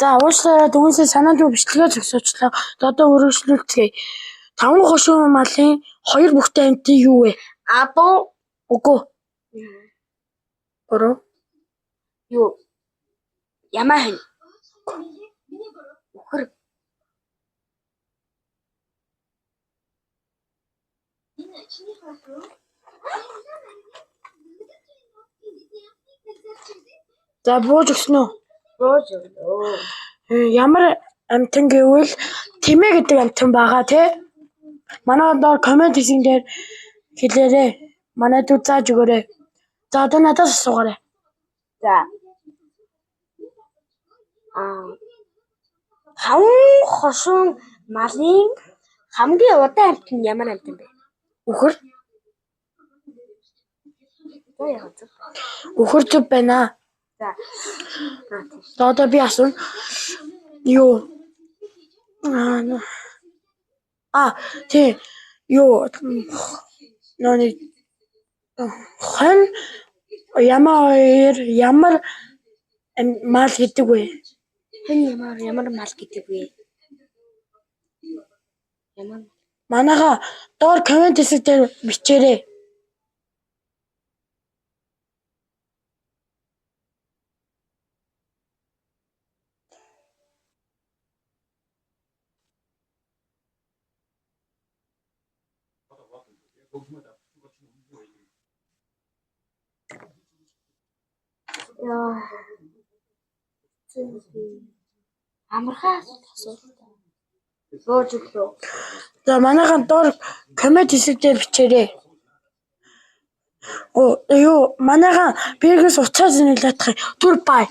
За уушлаараа дүнсээ санаанд бичлэгээ зогсоочлоо. Одоо өргөжлүүлцгээе. 5 хошуу малын 2 бүхтэй амьтан юу вэ? Адуу. Үгүй. Буруу. Юу? Ямаа хань. Үхэр. За бууж өгсөн үү? Бууж өглөө. Ямар амьтан гэвэл Тэмээ гэдэг амьтан байгаа тий. Манай доор коммент хийсэн дээр хэлээрээ. Манай дүү зааж өгөөрэй. За одоо надаас асуугаарай. За. 5 хошуу малын хамгийн удаан амьтан ямар амьтан бэ? Үхэр. За яа. Үхэр зүв байна. За. Одоо би асууна. Юу? Тий. Юу? Нөөний хон ямар мал гэдэг вэ? Хэн ямар мал гэдэг вэ? Ямар? Манайха доор коммент хэсэг дээр бичээрэй. Яа. Амархан асуулт. Бууж өглөө. За манайхан доор коммент хэсэг дээр бичээрэй. Юу манайхан бигээс уцаас нэлээдэх. Түр бай.